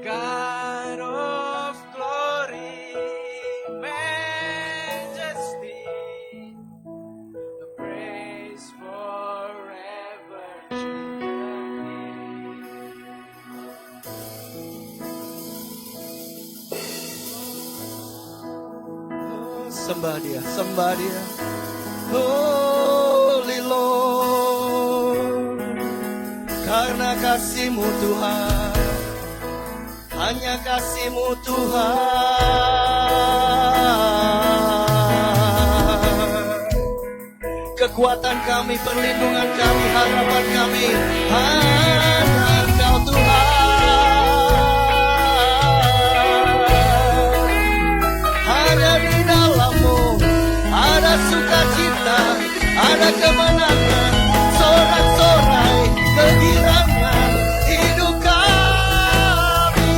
God of glory, majesty, the praise forever to your name. Sembah Dia, sembah Dia. Holy Lord, karena kasih-Mu Tuhan, hanya kasih-Mu Tuhan. Kekuatan kami, perlindungan kami, harapan kami, hanya Engkau Tuhan. Hanya di dalam-Mu ada sukacita, ada kemenangan, sorak-sorai kegirangan hidup kami.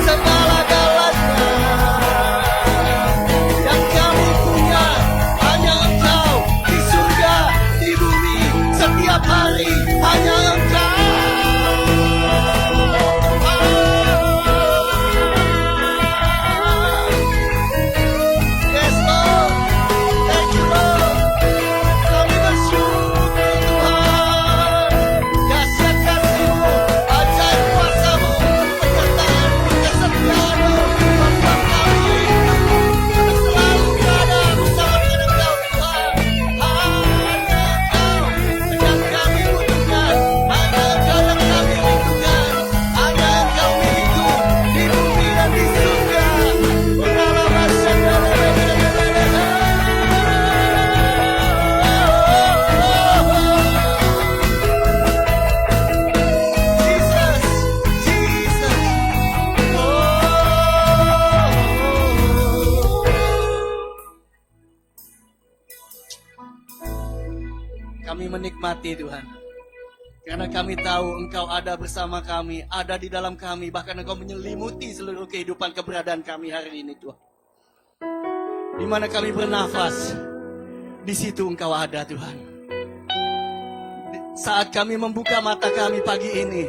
Segala-galanya yang kami punya hanya Engkau, di surga, di bumi, setiap hari hanya Engkau. Yes Lord, thank you Lord. Kami bersyukur Tuhan. Dahsyat kasih-Mu, ajaib kuasa-Mu, penyertaan-Mu, kesetiaan-Mu membuat kami untuk selalu berada bersama dengan Engkau Tuhan. Hanya Engkau yang kami butuhkan, hanya Engkau yang kami rindukan, hanya Engkau milikku di bumi dan di surga. Jesus, Jesus, Kami menikmati Tuhan, karena kami tahu Engkau ada bersama kami, ada di dalam kami, bahkan Engkau menyelimuti seluruh kehidupan keberadaan kami hari ini Tuhan. Di mana kami bernafas, di situ Engkau ada Tuhan. Saat kami membuka mata kami pagi ini,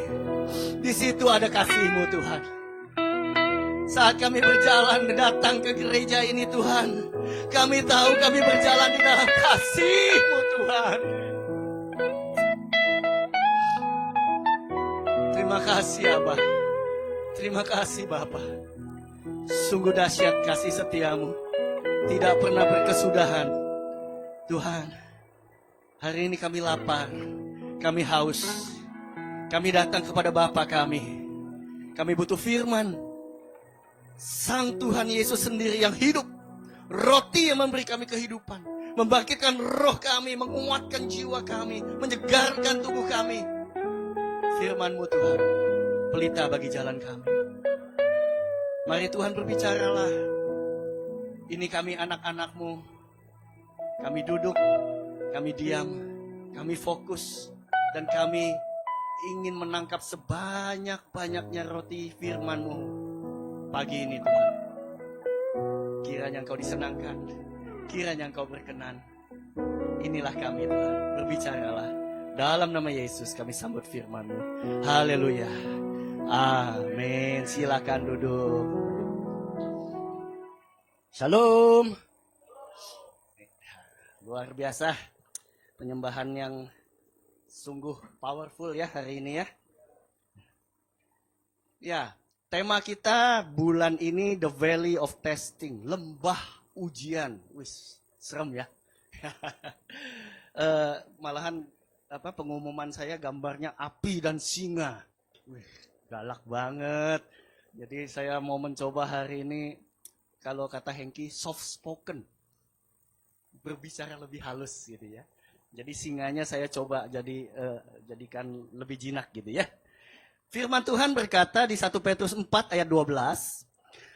di situ ada kasih-Mu Tuhan. Saat kami berjalan datang ke gereja ini Tuhan, kami tahu kami berjalan di dalam kasih-Mu Tuhan. Terima kasih Abah, terima kasih Bapa. Sungguh dahsyat kasih setia-Mu, tidak pernah berkesudahan. Tuhan, hari ini kami lapar, kami haus, kami datang kepada Bapa kami. Kami butuh firman, Sang Tuhan Yesus sendiri yang hidup, roti yang memberi kami kehidupan, membangkitkan roh kami, menguatkan jiwa kami, menyegarkan tubuh kami. Firman-Mu Tuhan, pelita bagi jalan kami. Mari Tuhan berbicaralah. Ini kami anak-anak-Mu. Kami duduk, kami diam, kami fokus, dan kami ingin menangkap sebanyak-banyaknya roti firman-Mu pagi ini Tuhan. Kiranya Engkau disenangkan, kiranya Engkau berkenan. Inilah kami Tuhan, berbicaralah. Dalam nama Yesus kami sambut firman-Mu. Haleluya. Amin. Silakan duduk. Shalom. Luar biasa. Penyembahan yang sungguh powerful ya hari ini ya. Ya, tema kita bulan ini The Valley of Testing. Lembah ujian. Wis, serem ya. Malahan pengumuman saya gambarnya api dan singa. Wih, galak banget. Jadi saya mau mencoba hari ini, kalau kata Hengki, soft spoken. Berbicara lebih halus gitu ya. Jadi singanya saya coba jadikan lebih jinak gitu ya. Firman Tuhan berkata di 1 Petrus 4 ayat 12.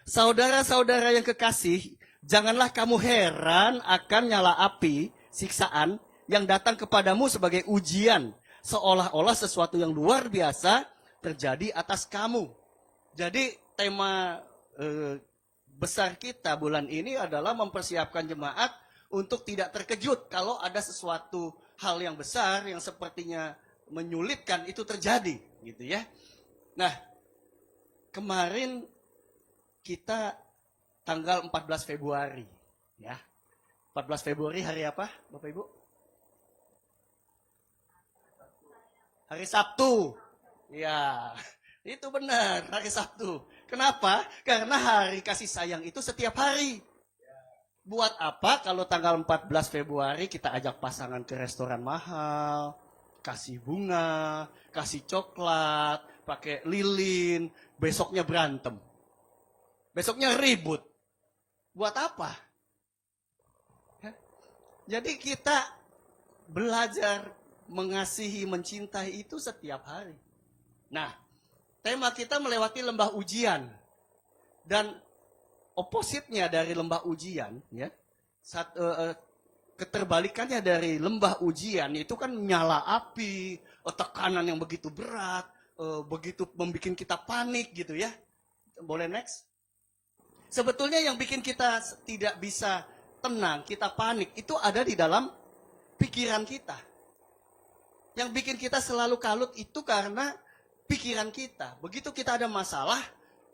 Saudara-saudara yang kekasih, janganlah kamu heran akan nyala api, siksaan, yang datang kepadamu sebagai ujian, seolah-olah sesuatu yang luar biasa terjadi atas kamu. Jadi tema besar kita bulan ini adalah mempersiapkan jemaat untuk tidak terkejut kalau ada sesuatu hal yang besar yang sepertinya menyulitkan itu terjadi, gitu ya. Nah, kemarin kita tanggal 14 Februari, ya. 14 Februari hari apa, Bapak Ibu? Hari Sabtu. Ya, itu benar, hari Sabtu. Kenapa? Karena hari kasih sayang itu setiap hari. Buat apa kalau tanggal 14 Februari kita ajak pasangan ke restoran mahal, kasih bunga, kasih coklat, pakai lilin, besoknya berantem. Besoknya ribut. Buat apa? Jadi kita belajar mengasihi, mencintai itu setiap hari. Nah, tema kita melewati lembah ujian. Dan opositnya dari lembah ujian, ya, keterbalikannya dari lembah ujian itu kan nyala api, tekanan yang begitu berat, begitu membuat kita panik gitu ya. Boleh next? Sebetulnya yang bikin kita tidak bisa tenang, kita panik, itu ada di dalam pikiran kita. Yang bikin kita selalu kalut itu karena pikiran kita. Begitu kita ada masalah,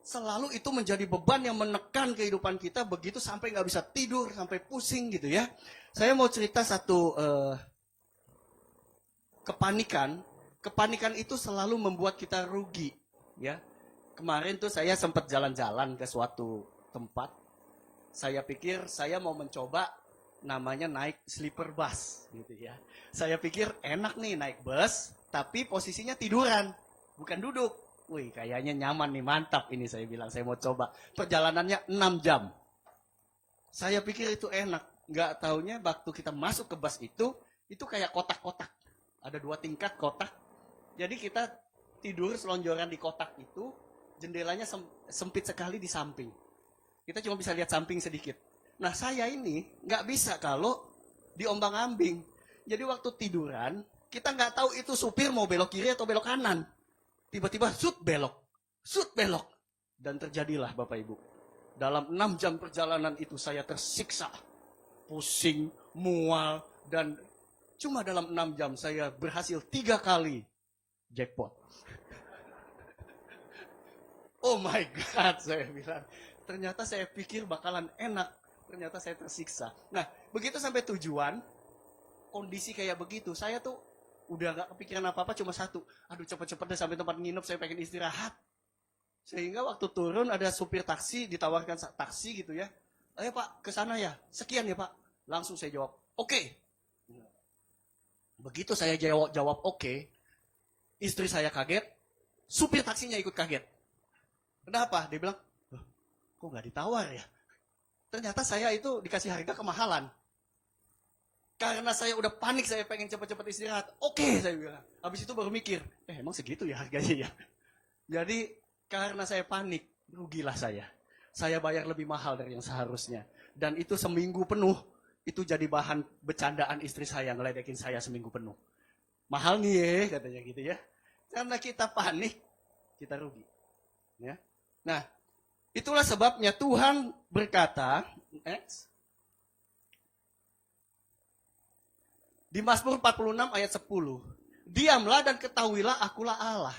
selalu itu menjadi beban yang menekan kehidupan kita, begitu sampai nggak bisa tidur, sampai pusing gitu ya. Saya mau cerita satu kepanikan. Kepanikan itu selalu membuat kita rugi, ya. Kemarin tuh saya sempat jalan-jalan ke suatu tempat. Saya pikir saya mau mencoba namanya naik sleeper bus, gitu ya. Saya pikir enak nih naik bus, tapi posisinya tiduran, bukan duduk. Wih, kayaknya nyaman nih, mantap ini saya bilang, saya mau coba. Perjalanannya 6 jam. Saya pikir itu enak. Nggak taunya waktu kita masuk ke bus itu kayak kotak-kotak. Ada 2 tingkat kotak. Jadi kita tidur selonjoran di kotak itu, jendelanya sempit sekali di samping. Kita cuma bisa lihat samping sedikit. Nah, saya ini nggak bisa kalau diombang-ambing. Jadi waktu tiduran, kita nggak tahu itu supir mau belok kiri atau belok kanan. Tiba-tiba sut belok. Dan terjadilah Bapak Ibu. Dalam 6 jam perjalanan itu saya tersiksa. Pusing, mual, dan cuma dalam 6 jam saya berhasil 3 kali jackpot. Oh my God, saya bilang. Ternyata saya pikir bakalan enak. Ternyata saya tersiksa. Nah, begitu sampai tujuan, kondisi kayak begitu, saya tuh udah gak kepikiran apa-apa, cuma satu. Aduh, cepet-cepet deh sampai tempat nginep, saya pengen istirahat. Sehingga waktu turun ada supir taksi, ditawarkan taksi gitu ya. Ayo Pak, ke sana ya. Sekian ya Pak. Langsung saya jawab, oke. Begitu saya jawab oke, istri saya kaget, supir taksinya ikut kaget. Kenapa? Dia bilang, kok gak ditawar ya? Ternyata saya itu dikasih harga kemahalan. Karena saya udah panik, saya pengen cepat-cepat istirahat. Oke, saya bilang. Habis itu baru mikir, emang segitu ya harganya ya? Jadi, karena saya panik, rugilah saya. Saya bayar lebih mahal dari yang seharusnya. Dan itu seminggu penuh, itu jadi bahan bercandaan istri saya, ngeledekin saya seminggu penuh. Mahal nih ya, katanya gitu ya. Karena kita panik, kita rugi. Ya. Nah, itulah sebabnya Tuhan berkata, di Mazmur 46 ayat 10, diamlah dan ketahuilah akulah Allah.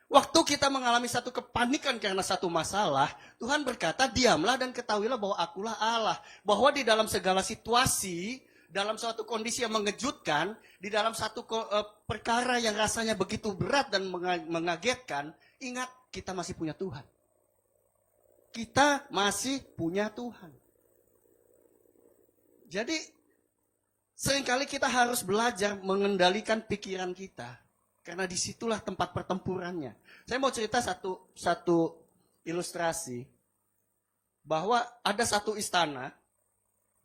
Waktu kita mengalami satu kepanikan karena satu masalah, Tuhan berkata, diamlah dan ketahuilah bahwa akulah Allah. Bahwa di dalam segala situasi, dalam suatu kondisi yang mengejutkan, di dalam satu perkara yang rasanya begitu berat dan mengagetkan, ingat, kita masih punya Tuhan. Kita masih punya Tuhan. Jadi, seringkali kita harus belajar mengendalikan pikiran kita. Karena disitulah tempat pertempurannya. Saya mau cerita satu ilustrasi. Bahwa ada satu istana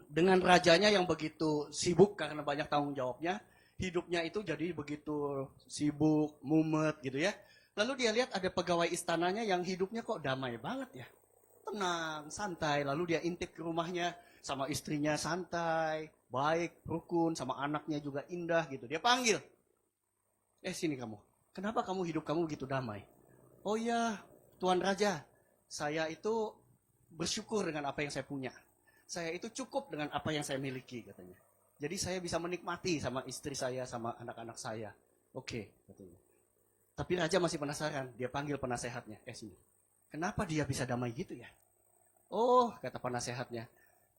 dengan rajanya yang begitu sibuk karena banyak tanggung jawabnya. Hidupnya itu jadi begitu sibuk, mumet gitu ya. Lalu dia lihat ada pegawai istananya yang hidupnya kok damai banget ya. Tenang, santai. Lalu dia intip ke rumahnya sama istrinya santai, baik, rukun, sama anaknya juga indah gitu. Dia panggil. Sini kamu. Kenapa hidup kamu begitu damai? Oh iya, Tuan Raja, saya itu bersyukur dengan apa yang saya punya. Saya itu cukup dengan apa yang saya miliki katanya. Jadi saya bisa menikmati sama istri saya, sama anak-anak saya. Oke, katanya. Tapi raja masih penasaran. Dia panggil penasehatnya. Sini. Kenapa dia bisa damai gitu ya? Oh, kata penasehatnya.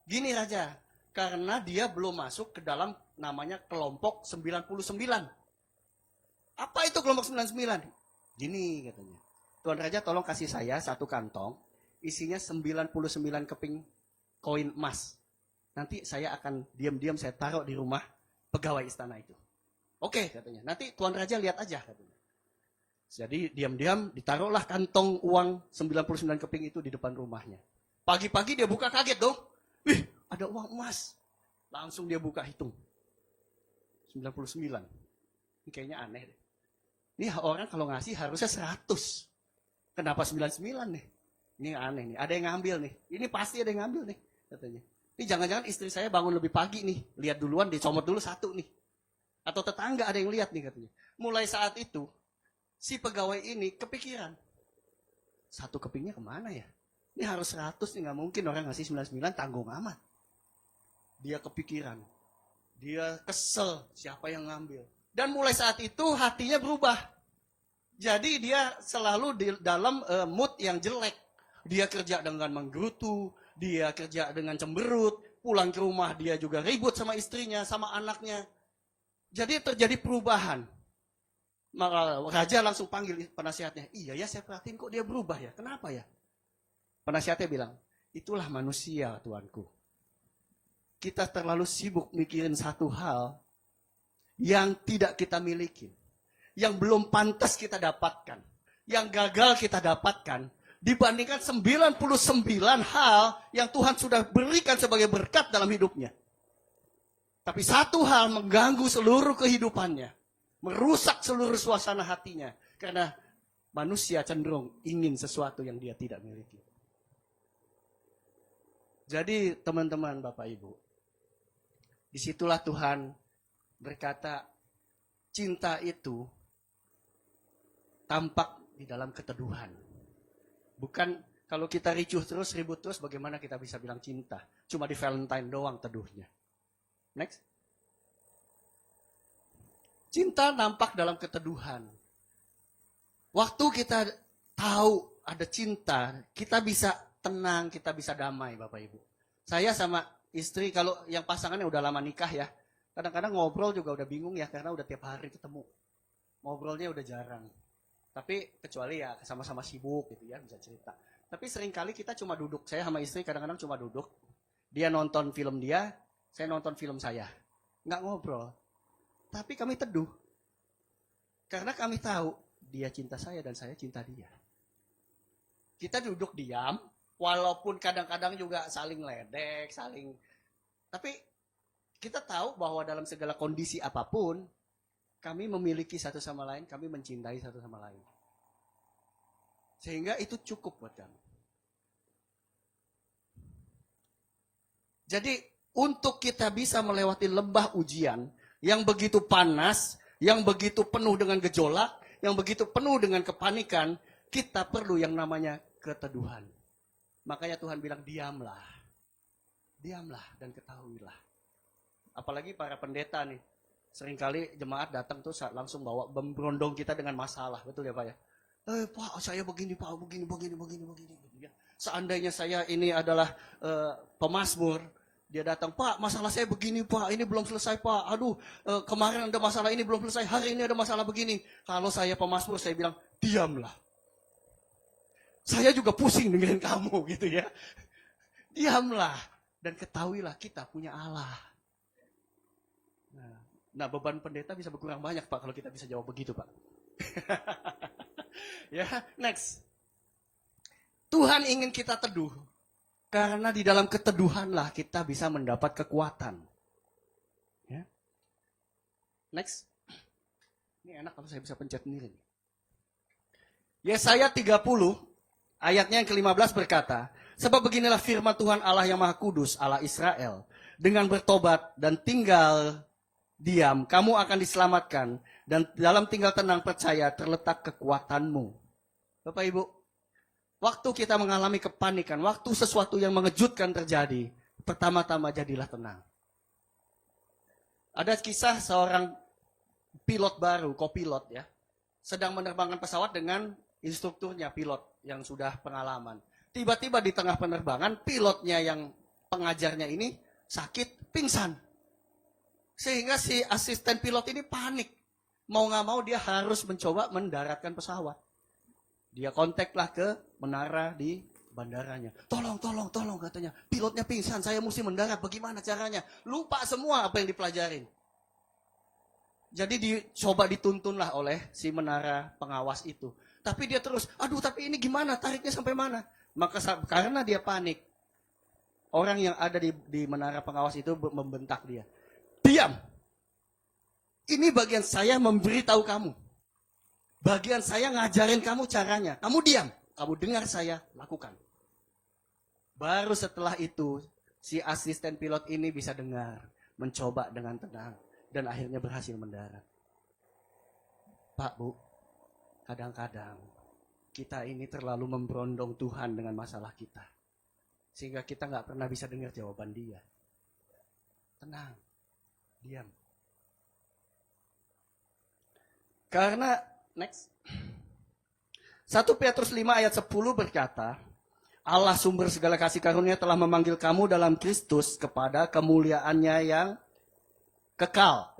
Gini raja, karena dia belum masuk ke dalam namanya kelompok 99. Apa itu kelompok 99? Gini katanya. Tuan Raja tolong kasih saya satu kantong, isinya 99 keping koin emas. Nanti saya akan diam-diam saya taruh di rumah pegawai istana itu. Oke katanya, nanti Tuan Raja lihat aja katanya. Jadi diam-diam ditaruhlah kantong uang 99 keping itu di depan rumahnya. Pagi-pagi dia buka kaget dong. Wih, ada uang emas. Langsung dia buka hitung. 99. Ini kayaknya aneh deh. Ini orang kalau ngasih harusnya 100. Kenapa 99 nih? Ini aneh nih. Ada yang ngambil nih. Ini pasti ada yang ngambil nih. Katanya. Ini jangan-jangan istri saya bangun lebih pagi nih. Lihat duluan, dicomot dulu satu nih. Atau tetangga ada yang lihat nih katanya. Mulai saat itu, si pegawai ini kepikiran. Satu kepingnya kemana ya? Ini harus 100 nih. Nggak mungkin orang ngasih 99 tanggung amat. Dia kepikiran. Dia kesel siapa yang ngambil. Dan mulai saat itu hatinya berubah. Jadi dia selalu di dalam mood yang jelek. Dia kerja dengan menggerutu, dia kerja dengan cemberut, pulang ke rumah dia juga ribut sama istrinya, sama anaknya. Jadi terjadi perubahan. Maka raja langsung panggil penasihatnya. Iya ya, saya perhatiin kok dia berubah ya. Kenapa ya? Penasihatnya bilang, itulah manusia tuanku. Kita terlalu sibuk mikirin satu hal yang tidak kita miliki, yang belum pantas kita dapatkan, yang gagal kita dapatkan, dibandingkan 99 hal yang Tuhan sudah berikan sebagai berkat dalam hidupnya. Tapi satu hal mengganggu seluruh kehidupannya, merusak seluruh suasana hatinya, karena manusia cenderung ingin sesuatu yang dia tidak miliki. Jadi teman-teman, Bapak Ibu, disitulah Tuhan berkata, cinta itu tampak di dalam keteduhan. Bukan kalau kita ricuh terus, ribut terus, bagaimana kita bisa bilang cinta? Cuma di Valentine doang teduhnya. Next. Cinta nampak dalam keteduhan. Waktu kita tahu ada cinta, kita bisa tenang, kita bisa damai, Bapak Ibu. Saya sama istri, kalau yang pasangannya udah lama nikah ya, kadang-kadang ngobrol juga udah bingung ya, karena udah tiap hari ketemu. Ngobrolnya udah jarang. Tapi kecuali ya sama-sama sibuk gitu ya, bisa cerita. Tapi seringkali kita cuma duduk. Saya sama istri kadang-kadang cuma duduk. Dia nonton film dia, saya nonton film saya. Nggak ngobrol. Tapi kami teduh. Karena kami tahu, dia cinta saya dan saya cinta dia. Kita duduk diam, walaupun kadang-kadang juga saling ledek, tapi kita tahu bahwa dalam segala kondisi apapun, kami memiliki satu sama lain, kami mencintai satu sama lain. Sehingga itu cukup buat kami. Jadi, untuk kita bisa melewati lembah ujian yang begitu panas, yang begitu penuh dengan gejolak, yang begitu penuh dengan kepanikan, kita perlu yang namanya keteduhan. Makanya Tuhan bilang, diamlah. Diamlah dan ketahuilah. Apalagi para pendeta nih. Seringkali jemaat datang tuh langsung bawa berondong kita dengan masalah. Betul ya Pak ya? Pak, saya begini Pak, begini. Seandainya saya ini adalah pemazmur, dia datang, Pak, masalah saya begini Pak, ini belum selesai Pak. Aduh, kemarin ada masalah ini belum selesai, hari ini ada masalah begini. Kalau saya pemazmur, saya bilang, diamlah. Saya juga pusing dengerin kamu gitu ya. Diamlah dan ketahuilah kita punya Allah. Nah, beban pendeta bisa berkurang banyak Pak kalau kita bisa jawab begitu Pak. Ya, next. Tuhan ingin kita teduh. Karena di dalam keteduhanlah kita bisa mendapat kekuatan. Ya. Next. Ini enak kalau saya bisa pencet sendiri. Yesaya 30 ayatnya yang ke-15 berkata, sebab beginilah firman Tuhan Allah yang Maha Kudus, Allah Israel, dengan bertobat dan tinggal diam, kamu akan diselamatkan, dan dalam tinggal tenang percaya terletak kekuatanmu. Bapak Ibu, waktu kita mengalami kepanikan, waktu sesuatu yang mengejutkan terjadi, pertama-tama jadilah tenang. Ada kisah seorang pilot baru, kopilot ya, sedang menerbangkan pesawat dengan instrukturnya pilot yang sudah pengalaman. Tiba-tiba di tengah penerbangan, pilotnya yang pengajarnya ini sakit, pingsan. Sehingga si asisten pilot ini panik. Mau nggak mau dia harus mencoba mendaratkan pesawat. Dia kontaklah ke menara di bandaranya. Tolong katanya. Pilotnya pingsan, saya mesti mendarat. Bagaimana caranya? Lupa semua apa yang dipelajarin. Jadi dicoba dituntunlah oleh si menara pengawas itu. Tapi dia terus, aduh tapi ini gimana? Tariknya sampai mana? Maka karena dia panik, orang yang ada di menara pengawas itu membentak dia. Diam! Ini bagian saya memberitahu kamu. Bagian saya ngajarin kamu caranya. Kamu diam. Kamu dengar saya lakukan. Baru setelah itu, si asisten pilot ini bisa dengar. Mencoba dengan tenang. Dan akhirnya berhasil mendarat. Pak, Bu, kadang-kadang kita ini terlalu memberondong Tuhan dengan masalah kita. Sehingga kita nggak pernah bisa dengar jawaban dia. Tenang, diam. Karena, next. 1 Petrus 5 ayat 10 berkata, Allah sumber segala kasih karunia telah memanggil kamu dalam Kristus kepada kemuliaannya yang kekal.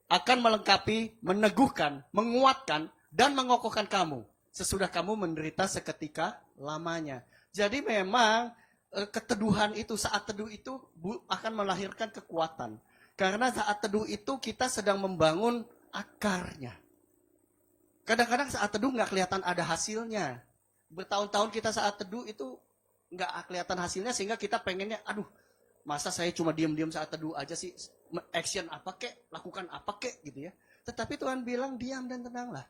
Akan melengkapi, meneguhkan, menguatkan, dan mengokohkan kamu. Sesudah kamu menderita seketika lamanya. Jadi memang keteduhan itu, saat teduh itu akan melahirkan kekuatan. Karena saat teduh itu kita sedang membangun akarnya. Kadang-kadang saat teduh nggak kelihatan ada hasilnya. Bertahun-tahun kita saat teduh itu nggak kelihatan hasilnya sehingga kita pengennya, aduh, masa saya cuma diam-diam saat teduh aja sih, action apa kek, lakukan apa kek gitu ya. Tetapi Tuhan bilang diam dan tenanglah,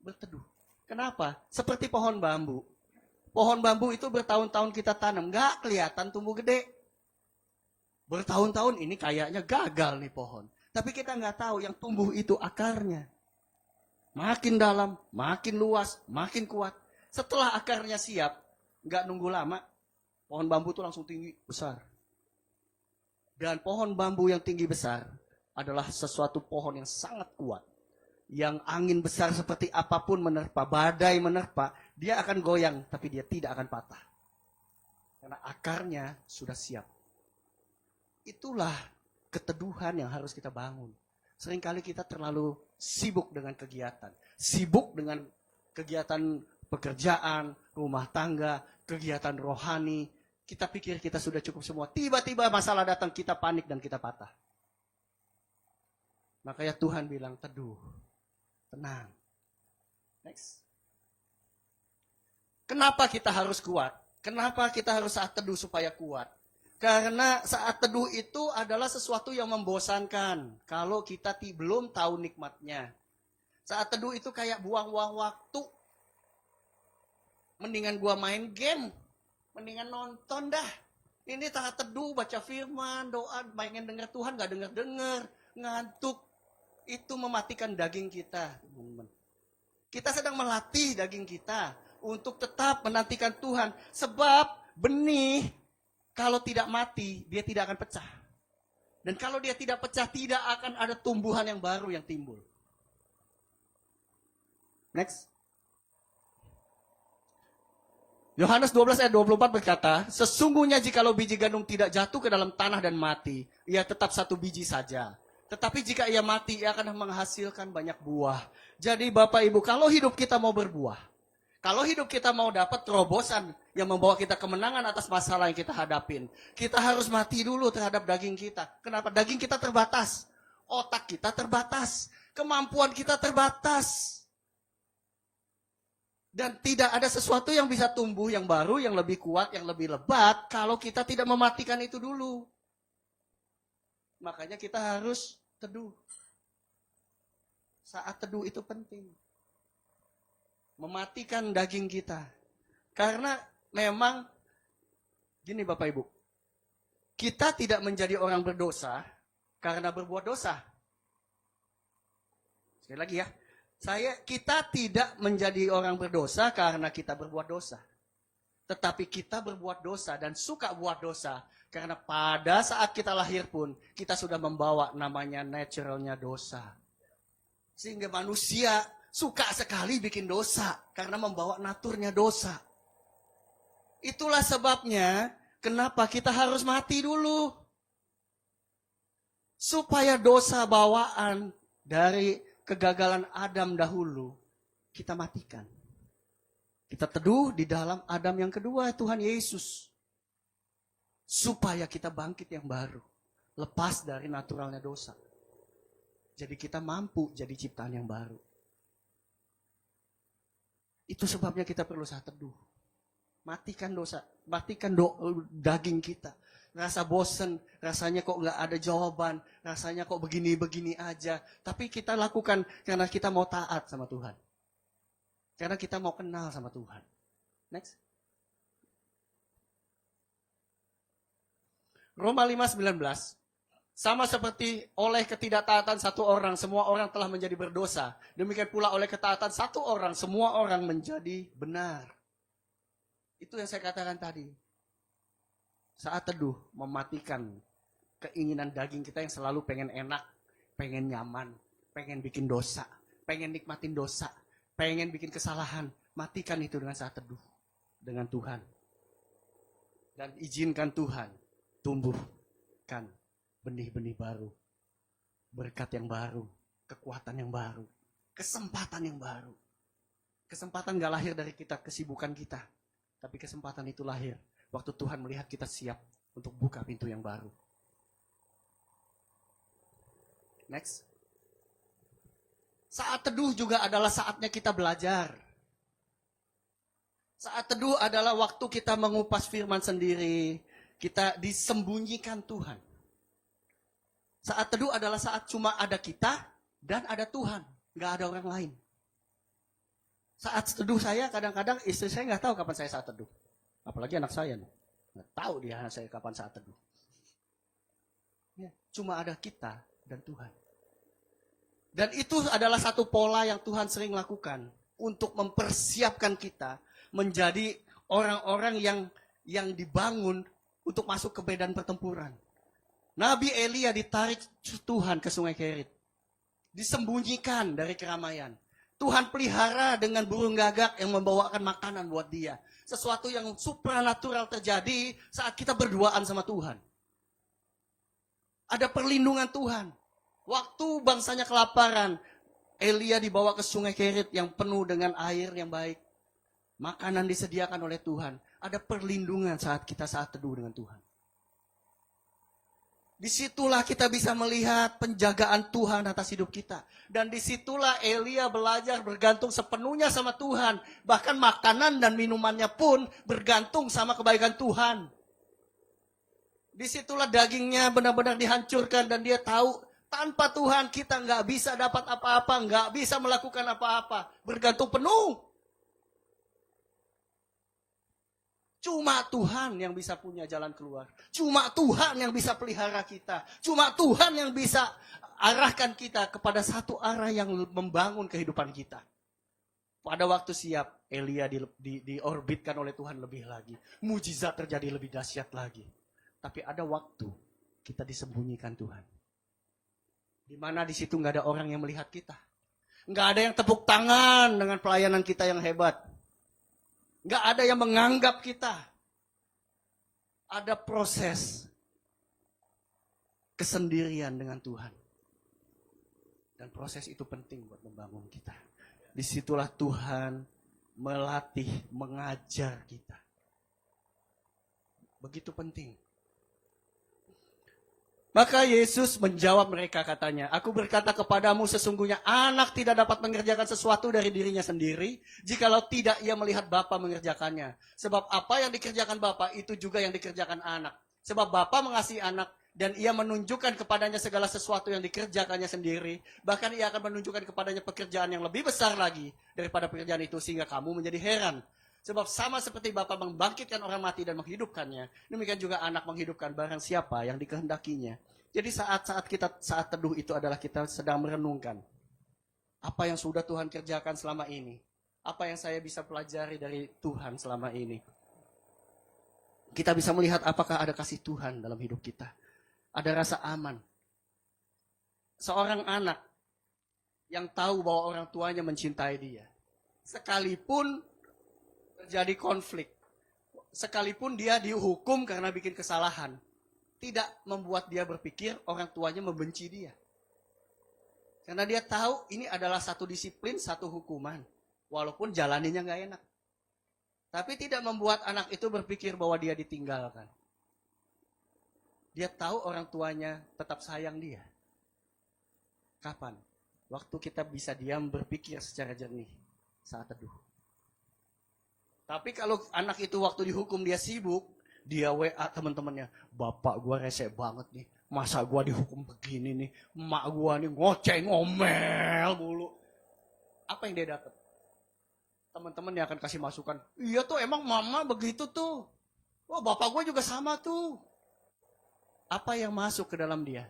berteduh. Kenapa? Seperti pohon bambu. Pohon bambu itu bertahun-tahun kita tanam, nggak kelihatan tumbuh gede. Bertahun-tahun ini kayaknya gagal nih pohon. Tapi kita nggak tahu yang tumbuh itu akarnya. Makin dalam, makin luas, makin kuat. Setelah akarnya siap, nggak nunggu lama, pohon bambu itu langsung tinggi, besar. Dan pohon bambu yang tinggi besar adalah sesuatu pohon yang sangat kuat. Yang angin besar seperti apapun menerpa, badai menerpa, dia akan goyang, tapi dia tidak akan patah. Karena akarnya sudah siap. Itulah keteduhan yang harus kita bangun. Seringkali kita terlalu sibuk dengan kegiatan. Sibuk dengan kegiatan pekerjaan, rumah tangga, kegiatan rohani. Kita pikir kita sudah cukup semua. Tiba-tiba masalah datang, kita panik dan kita patah. Makanya Tuhan bilang, teduh, tenang. Next. Kenapa kita harus kuat? Kenapa kita harus saat teduh supaya kuat? Karena saat teduh itu adalah sesuatu yang membosankan. Kalau kita belum tahu nikmatnya. Saat teduh itu kayak buang-buang waktu. Mendingan gua main game. Mendingan nonton dah. Ini saat teduh, baca firman, doa, pengen dengar Tuhan, gak dengar-dengar. Ngantuk. Itu mematikan daging kita. Kita sedang melatih daging kita. Untuk tetap menantikan Tuhan. Sebab benih, kalau tidak mati, dia tidak akan pecah. Dan kalau dia tidak pecah, tidak akan ada tumbuhan yang baru yang timbul. Next. Yohanes 12 ayat 24 berkata, sesungguhnya jikalau biji gandum tidak jatuh ke dalam tanah dan mati, ia tetap satu biji saja. Tetapi jika ia mati, ia akan menghasilkan banyak buah. Jadi Bapak Ibu, kalau hidup kita mau berbuah, kalau hidup kita mau dapat terobosan yang membawa kita kemenangan atas masalah yang kita hadapin, kita harus mati dulu terhadap daging kita. Kenapa? Daging kita terbatas. Otak kita terbatas. Kemampuan kita terbatas. Dan tidak ada sesuatu yang bisa tumbuh yang baru, yang lebih kuat, yang lebih lebat kalau kita tidak mematikan itu dulu. Makanya kita harus teduh. Saat teduh itu penting. Mematikan daging kita. Karena memang, gini Bapak Ibu, kita tidak menjadi orang berdosa karena berbuat dosa. Sekali lagi ya, kita tidak menjadi orang berdosa karena kita berbuat dosa. Tetapi kita berbuat dosa dan suka buat dosa karena pada saat kita lahir pun, kita sudah membawa namanya naturalnya dosa. Sehingga manusia suka sekali bikin dosa karena membawa naturnya dosa. Itulah sebabnya kenapa kita harus mati dulu. Supaya dosa bawaan dari kegagalan Adam dahulu kita matikan. Kita teduh di dalam Adam yang kedua, Tuhan Yesus. Supaya kita bangkit yang baru. Lepas dari naturalnya dosa. Jadi kita mampu jadi ciptaan yang baru. Itu sebabnya kita perlu saat teduh. Matikan dosa, matikan daging kita. Rasa bosen, rasanya kok nggak ada jawaban, rasanya kok begini-begini aja. Tapi kita lakukan karena kita mau taat sama Tuhan. Karena kita mau kenal sama Tuhan. Next. Roma 5:19. Sama seperti oleh ketidaktaatan satu orang, semua orang telah menjadi berdosa. Demikian pula oleh ketaatan satu orang, semua orang menjadi benar. Itu yang saya katakan tadi. Saat teduh, mematikan keinginan daging kita yang selalu pengen enak, pengen nyaman, pengen bikin dosa, pengen nikmatin dosa, pengen bikin kesalahan. Matikan itu dengan saat teduh, dengan Tuhan. Dan izinkan Tuhan tumbuhkan benih-benih baru, berkat yang baru, kekuatan yang baru, kesempatan yang baru. Kesempatan gak lahir dari kita, kesibukan kita. Tapi kesempatan itu lahir waktu Tuhan melihat kita siap untuk buka pintu yang baru. Next. Saat teduh juga adalah saatnya kita belajar. Saat teduh adalah waktu kita mengupas firman sendiri. Kita disembunyikan Tuhan. Saat teduh adalah saat cuma ada kita dan ada Tuhan. Nggak ada orang lain. Saat teduh saya kadang-kadang istri saya nggak tahu kapan saya saat teduh. Apalagi anak saya. Nggak tahu dia saya kapan saat teduh. Ya, cuma ada kita dan Tuhan. Dan itu adalah satu pola yang Tuhan sering lakukan. Untuk mempersiapkan kita menjadi orang-orang yang dibangun untuk masuk ke medan pertempuran. Nabi Elia ditarik Tuhan ke sungai Kerit. Disembunyikan dari keramaian. Tuhan pelihara dengan burung gagak yang membawakan makanan buat dia. Sesuatu yang supranatural terjadi saat kita berduaan sama Tuhan. Ada perlindungan Tuhan. Waktu bangsanya kelaparan, Elia dibawa ke sungai Kerit yang penuh dengan air yang baik. Makanan disediakan oleh Tuhan. Ada perlindungan saat kita saat teduh dengan Tuhan. Disitulah kita bisa melihat penjagaan Tuhan atas hidup kita. Dan disitulah Elia belajar bergantung sepenuhnya sama Tuhan. Bahkan makanan dan minumannya pun bergantung sama kebaikan Tuhan. Disitulah dagingnya benar-benar dihancurkan dan dia tahu tanpa Tuhan kita nggak bisa dapat apa-apa, nggak bisa melakukan apa-apa. Bergantung penuh. Cuma Tuhan yang bisa punya jalan keluar. Cuma Tuhan yang bisa pelihara kita. Cuma Tuhan yang bisa arahkan kita kepada satu arah yang membangun kehidupan kita. Pada waktu siap, Elia diorbitkan oleh Tuhan lebih lagi. Mujizat terjadi lebih dahsyat lagi. Tapi ada waktu kita disembunyikan Tuhan. Di mana di situ nggak ada orang yang melihat kita. Nggak ada yang tepuk tangan dengan pelayanan kita yang hebat. Nggak ada yang menganggap kita. Ada proses kesendirian dengan Tuhan. Dan proses itu penting buat membangun kita. Disitulah Tuhan melatih, mengajar kita. Begitu penting. Maka Yesus menjawab mereka katanya, aku berkata kepadamu sesungguhnya anak tidak dapat mengerjakan sesuatu dari dirinya sendiri, jikalau tidak ia melihat Bapa mengerjakannya. Sebab apa yang dikerjakan Bapa itu juga yang dikerjakan anak. Sebab Bapa mengasihi anak dan ia menunjukkan kepadanya segala sesuatu yang dikerjakannya sendiri. Bahkan ia akan menunjukkan kepadanya pekerjaan yang lebih besar lagi daripada pekerjaan itu sehingga kamu menjadi heran. Sebab sama seperti Bapa membangkitkan orang mati dan menghidupkannya, demikian juga anak menghidupkan barang siapa yang dikehendakinya. Jadi saat-saat kita saat teduh itu adalah kita sedang merenungkan apa yang sudah Tuhan kerjakan selama ini. Apa yang saya bisa pelajari dari Tuhan selama ini. Kita bisa melihat apakah ada kasih Tuhan dalam hidup kita. Ada rasa aman. Seorang anak yang tahu bahwa orang tuanya mencintai dia. Sekalipun terjadi konflik, sekalipun dia dihukum karena bikin kesalahan, tidak membuat dia berpikir orang tuanya membenci dia. Karena dia tahu ini adalah satu disiplin, satu hukuman. Walaupun jalaninya nggak enak. Tapi tidak membuat anak itu berpikir bahwa dia ditinggalkan. Dia tahu orang tuanya tetap sayang dia. Kapan? Waktu kita bisa diam berpikir secara jernih saat teduh. Tapi kalau anak itu waktu dihukum dia sibuk, dia WA teman-temannya, bapak gua rese banget nih, masa gua dihukum begini nih, emak gua nih ngoceh ngomel mulu. Apa yang dia dapat? Teman-teman yang akan kasih masukan, iya tuh emang mama begitu tuh, wah bapak gua juga sama tuh. Apa yang masuk ke dalam dia?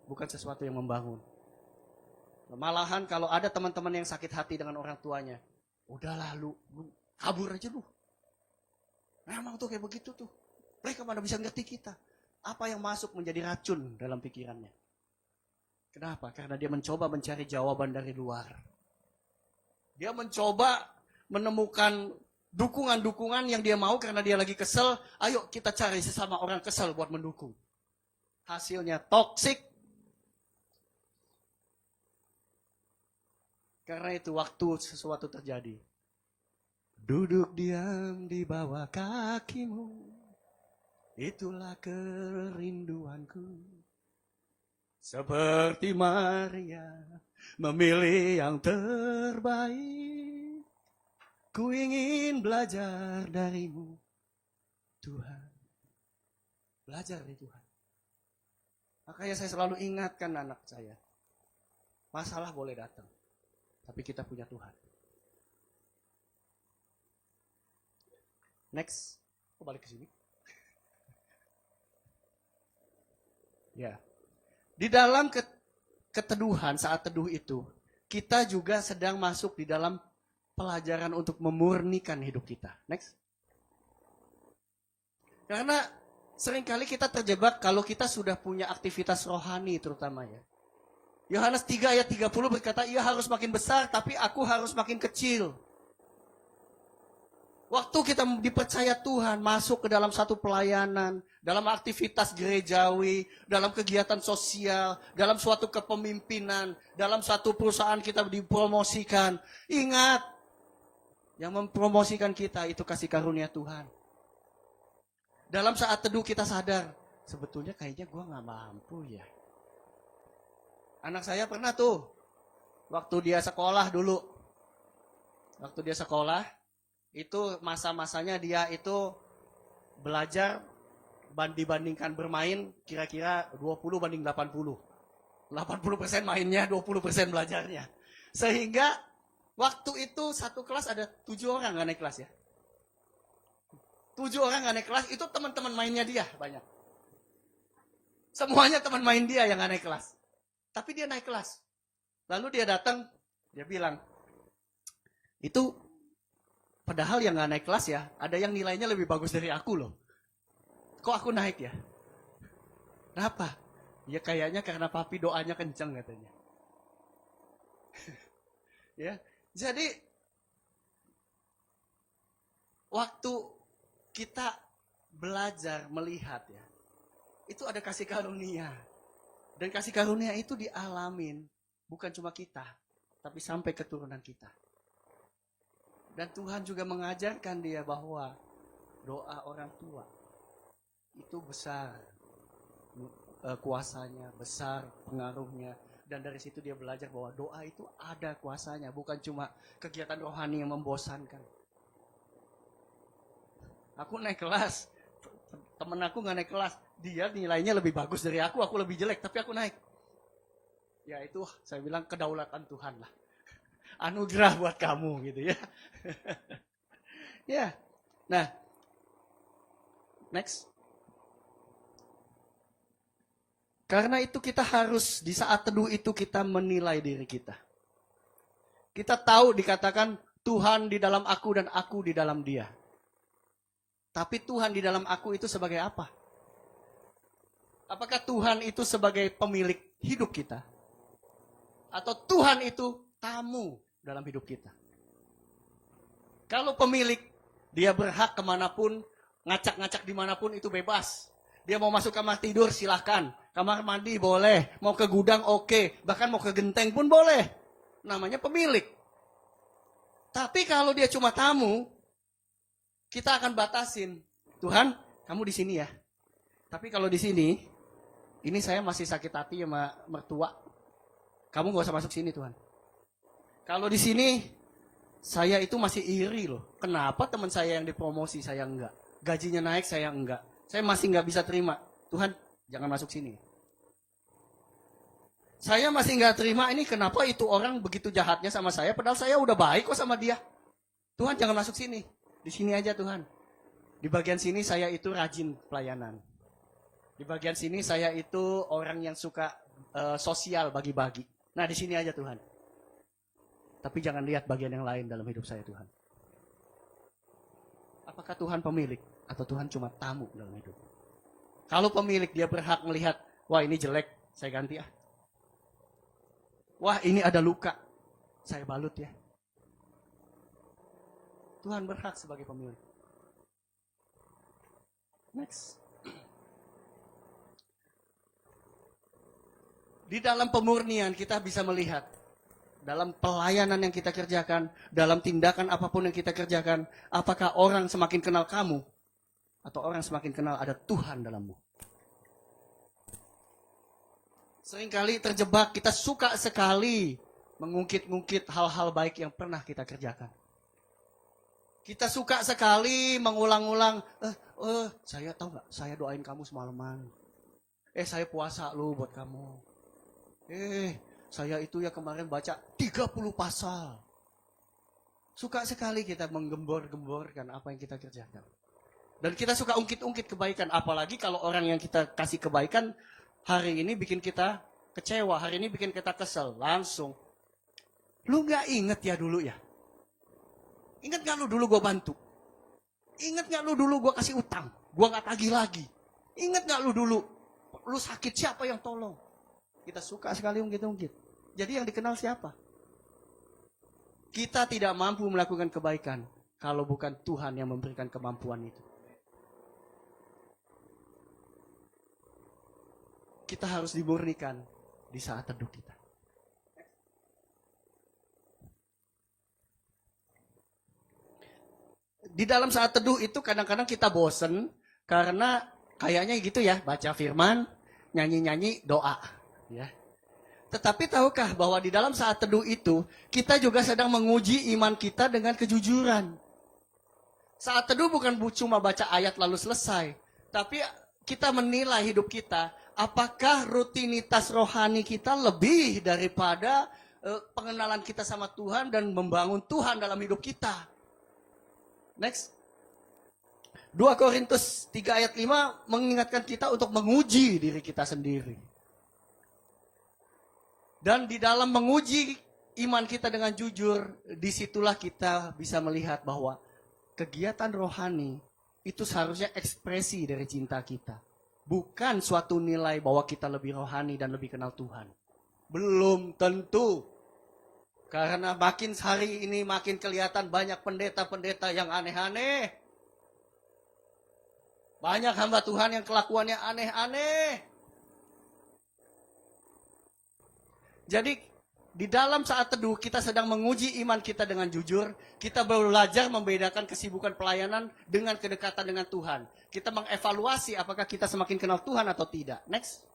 Bukan sesuatu yang membangun. Malahan kalau ada teman-teman yang sakit hati dengan orang tuanya, udahlah lu kabur aja lu. Memang tuh kayak begitu tuh. Mereka mana bisa ngerti kita. Apa yang masuk menjadi racun dalam pikirannya. Kenapa? Karena dia mencoba mencari jawaban dari luar. Dia mencoba menemukan dukungan-dukungan yang dia mau karena dia lagi kesel. Ayo kita cari sesama orang kesel buat mendukung. Hasilnya toksik. Karena itu waktu sesuatu terjadi, duduk diam di bawah kakimu, itulah kerinduanku. Seperti Maria memilih yang terbaik, ku ingin belajar darimu, Tuhan. Belajar dari Tuhan. Makanya saya selalu ingatkan anak saya, masalah boleh datang, tapi kita punya Tuhan. Next, balik ke sini. Ya, di dalam keteduhan saat teduh itu, kita juga sedang masuk di dalam pelajaran untuk memurnikan hidup kita. Next. Karena seringkali kita terjebak kalau kita sudah punya aktivitas rohani terutama ya. Yohanes 3 ayat 30 berkata, ia harus makin besar tapi aku harus makin kecil. Waktu kita dipercaya Tuhan masuk ke dalam satu pelayanan, dalam aktivitas gerejawi, dalam kegiatan sosial, dalam suatu kepemimpinan, dalam satu perusahaan kita dipromosikan. Ingat, yang mempromosikan kita itu kasih karunia Tuhan. Dalam saat teduh kita sadar, sebetulnya kayaknya gue gak mampu ya. Anak saya pernah tuh, waktu dia sekolah dulu. Waktu dia sekolah, itu masa-masanya dia itu belajar dibandingkan bermain kira-kira 20 banding 80. 80% mainnya, 20% belajarnya. Sehingga waktu itu satu kelas ada 7 orang gak naik kelas ya. 7 orang gak naik kelas, itu teman-teman mainnya dia banyak. Semuanya teman main dia yang gak naik kelas. Tapi dia naik kelas. Lalu dia datang, dia bilang, itu padahal yang gak naik kelas ya, ada yang nilainya lebih bagus dari aku loh. Kok aku naik ya? Kenapa? Ya kayaknya karena papi doanya kencang katanya. Ya, jadi waktu kita belajar melihat ya, itu ada kasih karunia. Dan kasih karunia itu dialamin, bukan cuma kita, tapi sampai keturunan kita. Dan Tuhan juga mengajarkan dia bahwa doa orang tua itu besar kuasanya, besar pengaruhnya. Dan dari situ dia belajar bahwa doa itu ada kuasanya, bukan cuma kegiatan rohani yang membosankan. Aku naik kelas, temen aku gak naik kelas, dia nilainya lebih bagus dari aku lebih jelek, tapi aku naik. Ya itu saya bilang kedaulatan Tuhan lah. Anugerah buat kamu gitu ya. Ya, nah, next. Karena itu kita harus, di saat teduh itu kita menilai diri kita. Kita tahu dikatakan Tuhan di dalam aku dan aku di dalam dia. Tapi Tuhan di dalam aku itu sebagai apa? Apakah Tuhan itu sebagai pemilik hidup kita? atau Tuhan itu tamu dalam hidup kita. Kalau pemilik, dia berhak kemanapun, ngacak-ngacak dimanapun itu bebas. Dia mau masuk kamar tidur silahkan, kamar mandi boleh, mau ke gudang oke, bahkan mau ke genteng pun boleh. Namanya pemilik. Tapi kalau dia cuma tamu, kita akan batasin. Tuhan, kamu di sini ya. Tapi kalau di sini, ini saya masih sakit hati sama mertua. Kamu gak usah masuk sini Tuhan. Kalau di sini, saya itu masih iri loh. Kenapa teman saya yang dipromosi, saya enggak. Gajinya naik, saya enggak. Saya masih enggak bisa terima. Tuhan, jangan masuk sini. Saya masih enggak terima ini kenapa itu orang begitu jahatnya sama saya. Padahal saya udah baik kok sama dia. Tuhan, jangan masuk sini. Di sini aja Tuhan. Di bagian sini saya itu rajin pelayanan. Di bagian sini saya itu orang yang suka sosial bagi-bagi. Nah di sini aja Tuhan. Tapi jangan lihat bagian yang lain dalam hidup saya Tuhan. Apakah Tuhan pemilik atau Tuhan cuma tamu dalam hidup? Kalau pemilik dia berhak melihat, wah ini jelek, saya ganti ah. Wah ini ada luka, saya balut ya. Tuhan berhak sebagai pemilik. Next. Di dalam pemurnian kita bisa melihat, dalam pelayanan yang kita kerjakan, dalam tindakan apapun yang kita kerjakan, apakah orang semakin kenal kamu, atau orang semakin kenal ada Tuhan dalammu. Seringkali terjebak, kita suka sekali mengungkit-ungkit hal-hal baik yang pernah kita kerjakan. Kita suka sekali mengulang-ulang, saya tahu nggak, saya doain kamu semalaman. Saya puasa lu buat kamu. Saya itu ya kemarin baca 30 pasal. Suka sekali kita menggembor-gemborkan apa yang kita kerjakan. Dan kita suka ungkit-ungkit kebaikan. Apalagi kalau orang yang kita kasih kebaikan, hari ini bikin kita kecewa. Hari ini bikin kita kesel. Langsung. Lu gak inget ya dulu ya? Ingat gak lu dulu gue bantu? Ingat gak lu dulu gue kasih utang? Gue gak tagih lagi. Ingat gak lu dulu? Lu sakit siapa yang tolong? Kita suka sekali ungkit-ungkit. Jadi yang dikenal siapa? Kita tidak mampu melakukan kebaikan kalau bukan Tuhan yang memberikan kemampuan itu. Kita harus dimurnikan di saat teduh kita. Di dalam saat teduh itu kadang-kadang kita bosen karena kayaknya gitu ya, baca firman, nyanyi-nyanyi, doa. Ya. Tetapi tahukah bahwa di dalam saat teduh itu kita juga sedang menguji iman kita dengan kejujuran. Saat teduh bukan cuma baca ayat lalu selesai, tapi kita menilai hidup kita, apakah rutinitas rohani kita lebih daripada pengenalan kita sama Tuhan dan membangun Tuhan dalam hidup kita. Next. 2 Korintus 3 ayat 5 mengingatkan kita untuk menguji diri kita sendiri. Dan di dalam menguji iman kita dengan jujur, disitulah kita bisa melihat bahwa kegiatan rohani itu seharusnya ekspresi dari cinta kita. Bukan suatu nilai bahwa kita lebih rohani dan lebih kenal Tuhan. Belum tentu. Karena makin hari ini makin kelihatan banyak pendeta-pendeta yang aneh-aneh. Banyak hamba Tuhan yang kelakuannya aneh-aneh. Jadi di dalam saat teduh kita sedang menguji iman kita dengan jujur. Kita belajar membedakan kesibukan pelayanan dengan kedekatan dengan Tuhan. Kita mengevaluasi apakah kita semakin kenal Tuhan atau tidak. Next.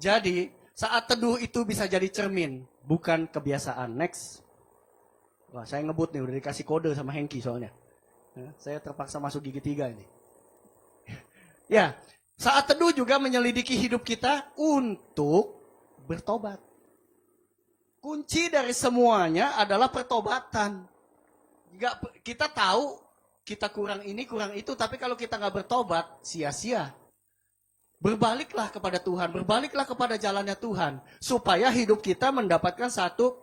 Jadi saat teduh itu bisa jadi cermin, bukan kebiasaan. Next. Wah, saya ngebut nih, udah dikasih kode sama Hengki soalnya. Saya terpaksa masuk gigi 3 ini. Ya. Saat teduh juga menyelidiki hidup kita untuk bertobat. Kunci dari semuanya adalah pertobatan. Kita tahu kita kurang ini, kurang itu, tapi kalau kita nggak bertobat, sia-sia. Berbaliklah kepada Tuhan, berbaliklah kepada jalannya Tuhan, supaya hidup kita mendapatkan satu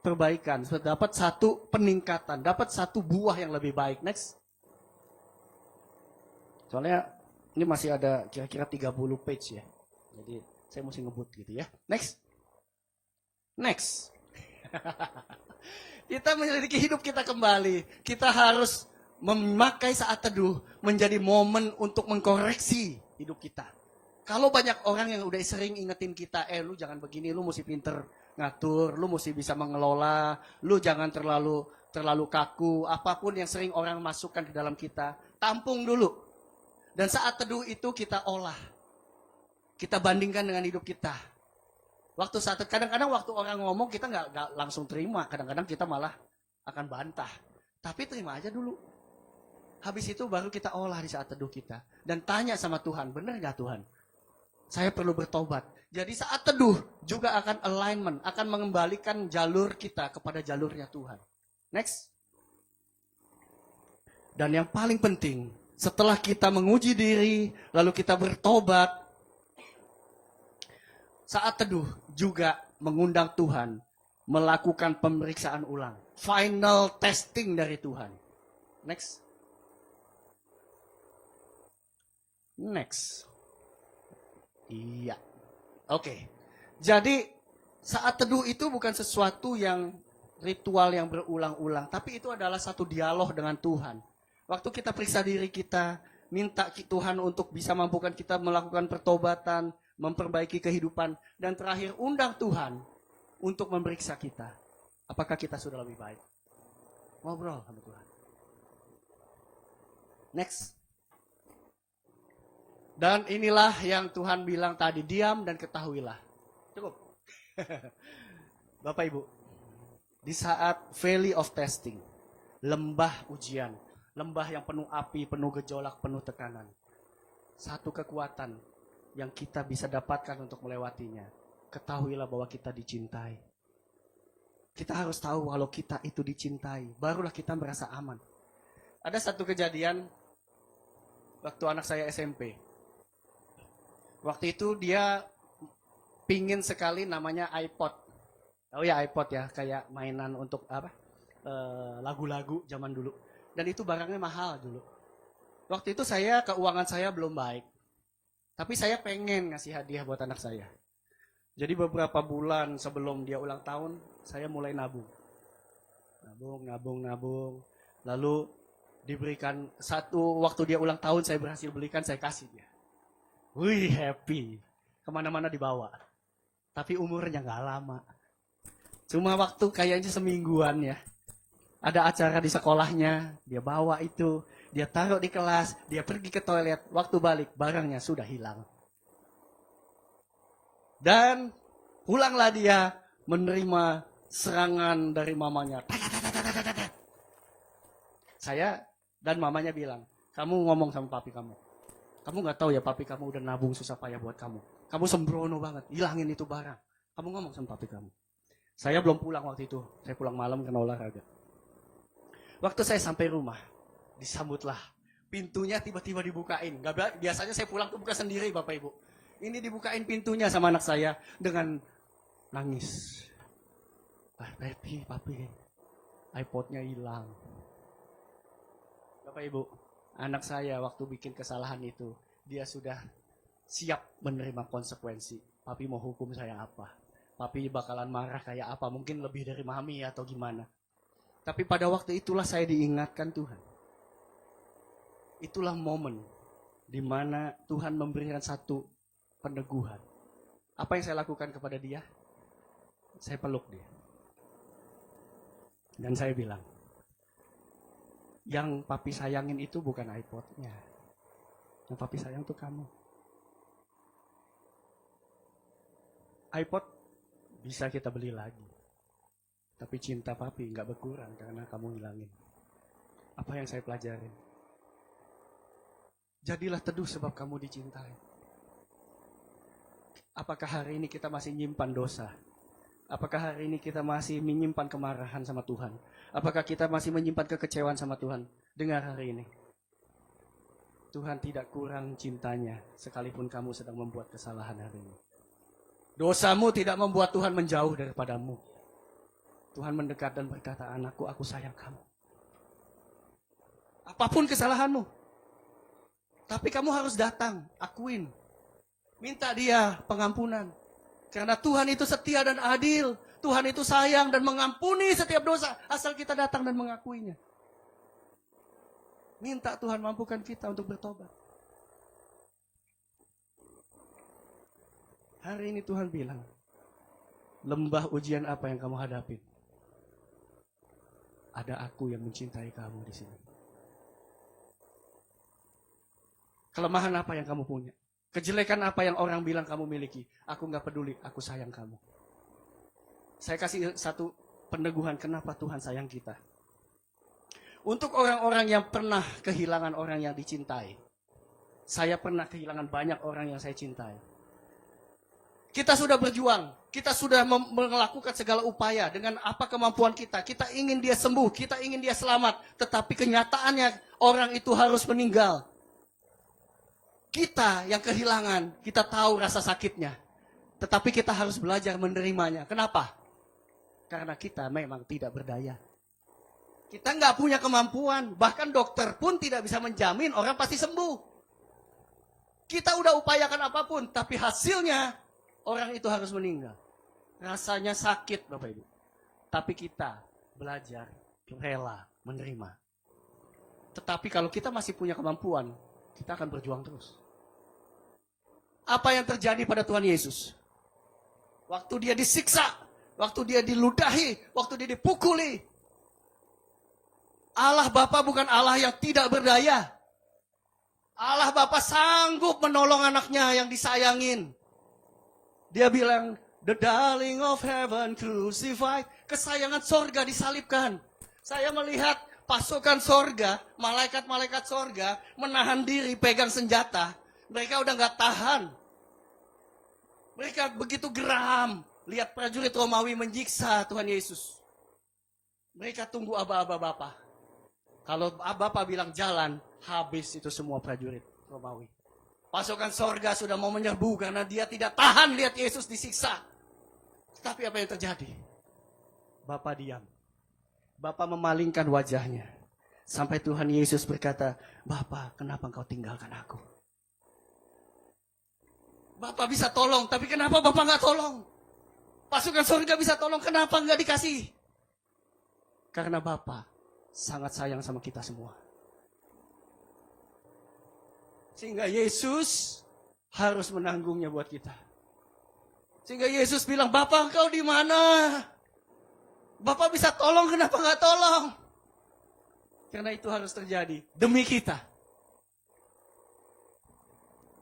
perbaikan, dapat satu peningkatan, dapat satu buah yang lebih baik. Next. Soalnya Ini masih ada kira-kira 30 page ya. Jadi saya mesti ngebut gitu ya. Next. Kita menyelidiki hidup kita kembali. Kita harus memakai saat teduh menjadi momen untuk mengkoreksi hidup kita. Kalau banyak orang yang udah sering ingetin kita, lu jangan begini, lu mesti pinter ngatur, lu mesti bisa mengelola, lu jangan terlalu kaku, apapun yang sering orang masukkan ke dalam kita, tampung dulu. Dan saat teduh itu kita olah. Kita bandingkan dengan hidup kita. Kadang-kadang waktu orang ngomong kita nggak langsung terima. Kadang-kadang kita malah akan bantah. Tapi terima aja dulu. Habis itu baru kita olah di saat teduh kita. Dan tanya sama Tuhan, benar nggak Tuhan? Saya perlu bertobat. Jadi saat teduh juga akan alignment. Akan mengembalikan jalur kita kepada jalurnya Tuhan. Next. Dan yang paling penting, setelah kita menguji diri, lalu kita bertobat, saat teduh juga mengundang Tuhan melakukan pemeriksaan ulang. Final testing dari Tuhan. Next. Iya. Oke. Jadi saat teduh itu bukan sesuatu yang ritual yang berulang-ulang. Tapi itu adalah satu dialog dengan Tuhan. Waktu kita periksa diri kita, minta Tuhan untuk bisa mampukan kita melakukan pertobatan, memperbaiki kehidupan, dan terakhir undang Tuhan untuk memeriksa kita. Apakah kita sudah lebih baik? Ngobrol sama Tuhan. Next. Dan inilah yang Tuhan bilang tadi, diam dan ketahuilah. Cukup. Bapak Ibu, di saat valley of testing, lembah ujian, lembah yang penuh api, penuh gejolak, penuh tekanan. Satu kekuatan yang kita bisa dapatkan untuk melewatinya. Ketahuilah bahwa kita dicintai. Kita harus tahu kalau kita itu dicintai. Barulah kita merasa aman. Ada satu kejadian waktu anak saya SMP. Waktu itu dia pingin sekali namanya iPod. Oh ya iPod ya, kayak mainan untuk apa? Lagu-lagu zaman dulu. Dan itu barangnya mahal dulu. Waktu itu keuangan saya belum baik. Tapi saya pengen ngasih hadiah buat anak saya. Jadi beberapa bulan sebelum dia ulang tahun, saya mulai nabung. Nabung. Lalu diberikan waktu dia ulang tahun, saya berhasil belikan, saya kasih dia. Wih, happy. Kemana-mana dibawa. Tapi umurnya nggak lama. Cuma waktu kayaknya semingguan ya. Ada acara di sekolahnya, dia bawa itu, dia taruh di kelas, dia pergi ke toilet, waktu balik barangnya sudah hilang. Dan pulanglah dia menerima serangan dari mamanya. Saya dan mamanya bilang, kamu ngomong sama papi kamu. Kamu gak tahu ya papi kamu udah nabung susah payah buat kamu. Kamu sembrono banget, hilangin itu barang. Kamu ngomong sama papi kamu. Saya belum pulang waktu itu, saya pulang malam karena olahraga. Waktu saya sampai rumah, disambutlah. Pintunya tiba-tiba dibukain. Biasanya saya pulang tuh buka sendiri Bapak Ibu. Ini dibukain pintunya sama anak saya dengan nangis. Papi, iPodnya hilang. Bapak Ibu, anak saya waktu bikin kesalahan itu, dia sudah siap menerima konsekuensi. Papi mau hukum saya apa? Papi bakalan marah kayak apa? Mungkin lebih dari mami atau gimana. Tapi pada waktu itulah saya diingatkan Tuhan. Itulah momen di mana Tuhan memberikan satu peneguhan. Apa yang saya lakukan kepada dia? Saya peluk dia. Dan saya bilang, yang papi sayangin itu bukan iPodnya. Yang papi sayang itu kamu. iPod bisa kita beli lagi. Tapi cinta papi nggak berkurang karena kamu hilangin. Apa yang saya pelajarin? Jadilah teduh sebab kamu dicintai. Apakah hari ini kita masih nyimpan dosa? Apakah hari ini kita masih menyimpan kemarahan sama Tuhan? Apakah kita masih menyimpan kekecewaan sama Tuhan? Dengar hari ini. Tuhan tidak kurang cintanya sekalipun kamu sedang membuat kesalahan hari ini. Dosamu tidak membuat Tuhan menjauh daripadamu. Tuhan mendekat dan berkata, anakku, aku sayang kamu. Apapun kesalahanmu. Tapi kamu harus datang, akuin. Minta dia pengampunan. Karena Tuhan itu setia dan adil. Tuhan itu sayang dan mengampuni setiap dosa. Asal kita datang dan mengakuinya. Minta Tuhan mampukan kita untuk bertobat. Hari ini Tuhan bilang, lembah ujian apa yang kamu hadapi? Ada aku yang mencintai kamu di sini. Kelemahan apa yang kamu punya? Kejelekan apa yang orang bilang kamu miliki? Aku nggak peduli, aku sayang kamu. Saya kasih satu peneguhan kenapa Tuhan sayang kita. Untuk orang-orang yang pernah kehilangan orang yang dicintai. Saya pernah kehilangan banyak orang yang saya cintai. Kita sudah berjuang, kita sudah melakukan segala upaya dengan apa kemampuan kita. Kita ingin dia sembuh, kita ingin dia selamat. Tetapi kenyataannya orang itu harus meninggal. Kita yang kehilangan, kita tahu rasa sakitnya. Tetapi kita harus belajar menerimanya. Kenapa? Karena kita memang tidak berdaya. Kita nggak punya kemampuan, bahkan dokter pun tidak bisa menjamin orang pasti sembuh. Kita udah upayakan apapun, tapi hasilnya orang itu harus meninggal. Rasanya sakit Bapak Ibu. Tapi kita belajar, rela, menerima. Tetapi kalau kita masih punya kemampuan, kita akan berjuang terus. Apa yang terjadi pada Tuhan Yesus? Waktu dia disiksa, waktu dia diludahi, waktu dia dipukuli. Allah Bapa bukan Allah yang tidak berdaya. Allah Bapa sanggup menolong anaknya yang disayangin. Dia bilang, the darling of heaven crucified. Kesayangan sorga disalibkan. Saya melihat pasukan sorga, malaikat-malaikat sorga, menahan diri, pegang senjata. Mereka udah gak tahan. Mereka begitu geram. Lihat prajurit Romawi menyiksa Tuhan Yesus. Mereka tunggu aba-aba Bapa. Kalau Bapa bilang jalan, habis itu semua prajurit Romawi. Pasukan sorga sudah mau menyerbu karena dia tidak tahan lihat Yesus disiksa. Tapi apa yang terjadi? Bapa diam. Bapa memalingkan wajahnya. Sampai Tuhan Yesus berkata, Bapa, kenapa engkau tinggalkan aku? Bapa bisa tolong, tapi kenapa Bapa nggak tolong? Pasukan sorga bisa tolong, kenapa nggak dikasih? Karena Bapa sangat sayang sama kita semua. Sehingga Yesus harus menanggungnya buat kita. Sehingga Yesus bilang, Bapak engkau di mana? Bapak bisa tolong, kenapa nggak tolong? Karena itu harus terjadi demi kita.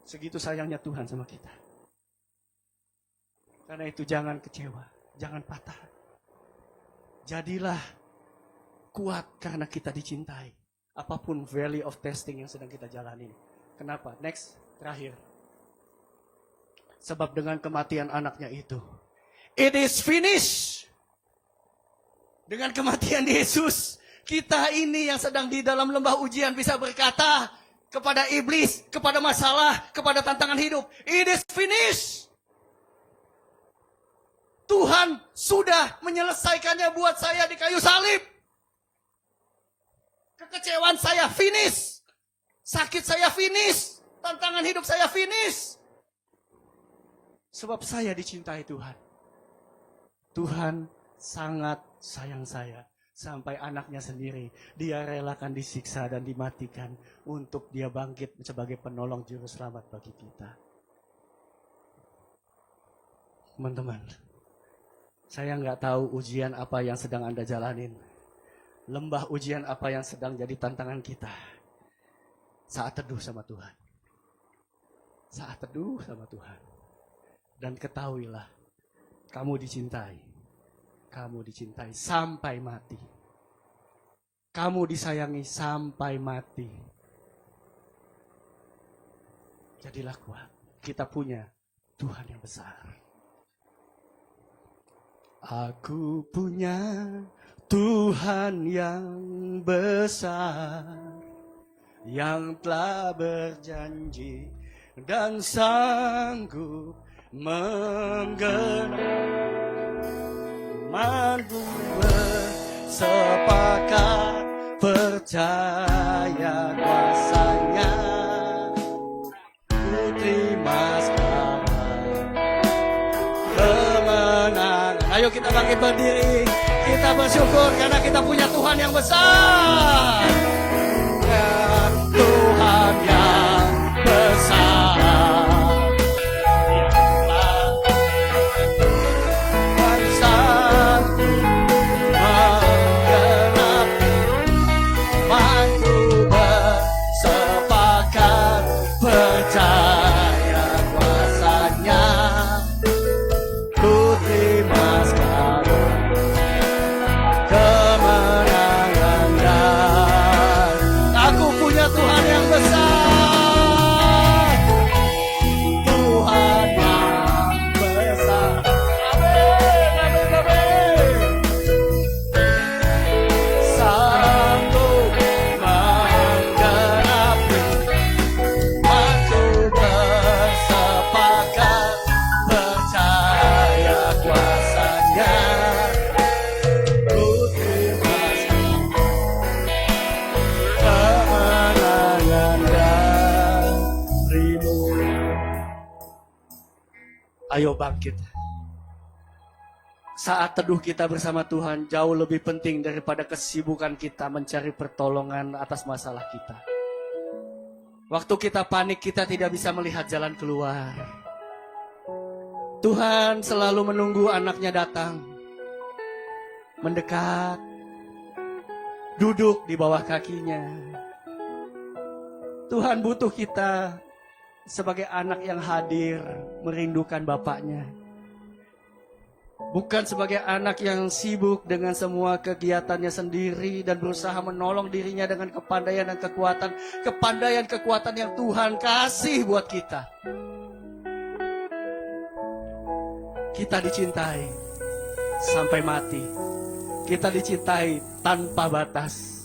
Segitu sayangnya Tuhan sama kita. Karena itu jangan kecewa, jangan patah. Jadilah kuat karena kita dicintai. Apapun valley of testing yang sedang kita jalani. Kenapa? Next, terakhir. Sebab dengan kematian anaknya itu, it is finished. Dengan kematian Yesus, kita ini yang sedang di dalam lembah ujian bisa berkata kepada iblis, kepada masalah, kepada tantangan hidup, it is finished. Tuhan sudah menyelesaikannya buat saya di kayu salib. Kekecewaan saya finish. Sakit saya finish. Tantangan hidup saya finish. Sebab saya dicintai Tuhan. Tuhan sangat sayang saya. Sampai anaknya sendiri. Dia relakan disiksa dan dimatikan. Untuk dia bangkit sebagai penolong juru selamat bagi kita. Teman-teman. Saya nggak tahu ujian apa yang sedang Anda jalanin. Lembah ujian apa yang sedang jadi tantangan kita. Saat teduh sama Tuhan. Saat teduh sama Tuhan. Dan ketahuilah, kamu dicintai. Kamu dicintai sampai mati. Kamu disayangi sampai mati. Jadilah kuat. Kita punya Tuhan yang besar. Aku punya Tuhan yang besar, yang telah berjanji dan sanggup menggenapi. Mampu bersepakat percaya kuasanya Ayo kita bangkit berdiri. Kita bersyukur karena kita punya Tuhan yang besar. Tuhan yang besar. Ayo bangkit. Saat teduh kita bersama Tuhan jauh lebih penting daripada kesibukan kita mencari pertolongan atas masalah kita. Waktu kita panik kita tidak bisa melihat jalan keluar. Tuhan selalu menunggu anaknya datang, mendekat, duduk di bawah kakinya. Tuhan butuh kita sebagai anak yang hadir, merindukan bapaknya. Bukan sebagai anak yang sibuk dengan semua kegiatannya sendiri dan berusaha menolong dirinya dengan kepandaian dan kekuatan. Kepandaian-kekuatan yang Tuhan kasih buat kita. Kita dicintai sampai mati. Kita dicintai tanpa batas.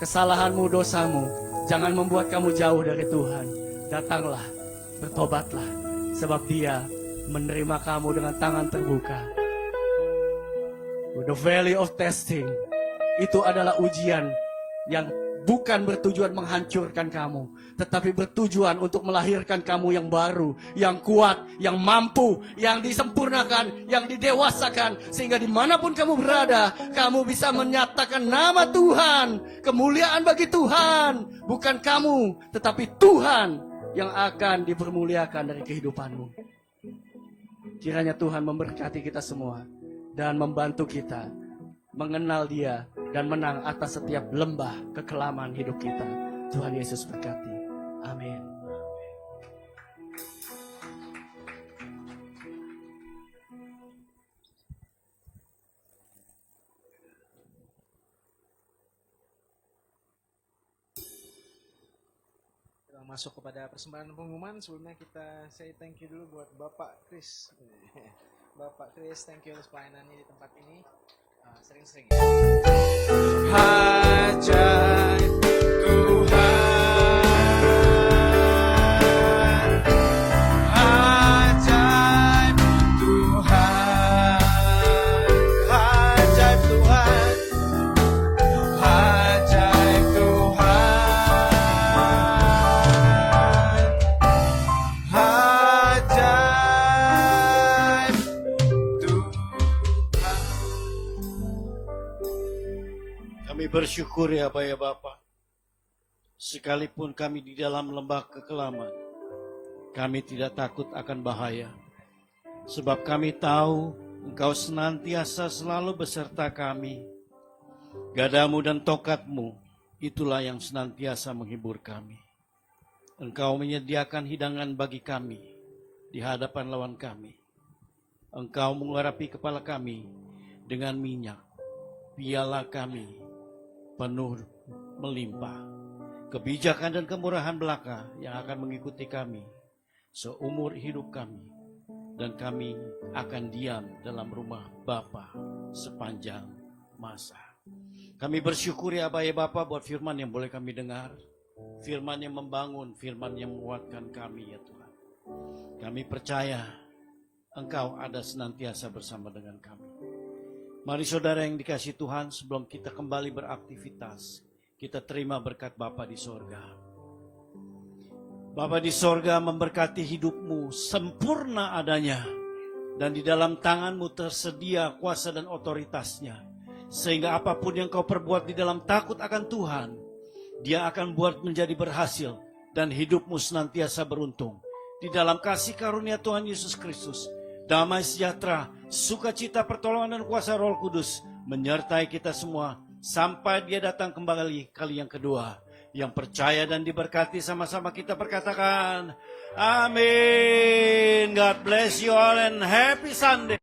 Kesalahanmu, dosamu jangan membuat kamu jauh dari Tuhan. Datanglah, bertobatlah, sebab Dia menerima kamu dengan tangan terbuka. The valley of testing, itu adalah ujian yang bukan bertujuan menghancurkan kamu, tetapi bertujuan untuk melahirkan kamu yang baru, yang kuat, yang mampu, yang disempurnakan, yang didewasakan, sehingga dimanapun kamu berada, kamu bisa menyatakan nama Tuhan, kemuliaan bagi Tuhan, bukan kamu, tetapi Tuhan yang akan dipermuliakan dari kehidupanmu. Kiranya Tuhan memberkati kita semua dan membantu kita mengenal Dia dan menang atas setiap lembah kekelaman hidup kita. Tuhan Yesus berkati. Amin. Masuk kepada persembahan pengumuman. Sebelumnya kita say thank you dulu buat Bapak Chris. Bapak Chris, thank you atas pelayanannya di tempat ini. Sering-sering ya. Ajaib Tuhan, ajaib Tuhan, ajaib Tuhan, ajaib Tuhan, ajaib Tuhan. Kami bersyukur ya Bapa, sekalipun kami di dalam lembah kekelaman, kami tidak takut akan bahaya, sebab kami tahu Engkau senantiasa selalu beserta kami. Gadamu dan tokatmu, itulah yang senantiasa menghibur kami. Engkau menyediakan hidangan bagi kami di hadapan lawan kami. Engkau mengurapi kepala kami dengan minyak, piala kami penuh melimpah. Kebijakan dan kemurahan belaka yang akan mengikuti kami seumur hidup kami, dan kami akan diam dalam rumah Bapa sepanjang masa. Kami bersyukur ya Bapa buat firman yang boleh kami dengar, firman yang membangun, firman yang menguatkan kami ya Tuhan. Kami percaya Engkau ada senantiasa bersama dengan kami. Mari saudara yang dikasihi Tuhan, sebelum kita kembali beraktivitas, kita terima berkat Bapa di sorga. Bapa di sorga memberkati hidupmu sempurna adanya. Dan di dalam tangan-Mu tersedia kuasa dan otoritasnya. Sehingga apapun yang Kau perbuat di dalam takut akan Tuhan, Dia akan buat menjadi berhasil. Dan hidupmu senantiasa beruntung. Di dalam kasih karunia Tuhan Yesus Kristus, damai sejahtera, sukacita, pertolongan dan kuasa Roh Kudus menyertai kita semua sampai Dia datang kembali kali yang kedua. Yang percaya dan diberkati sama-sama kita berkatakan, amin. God bless you all and happy Sunday.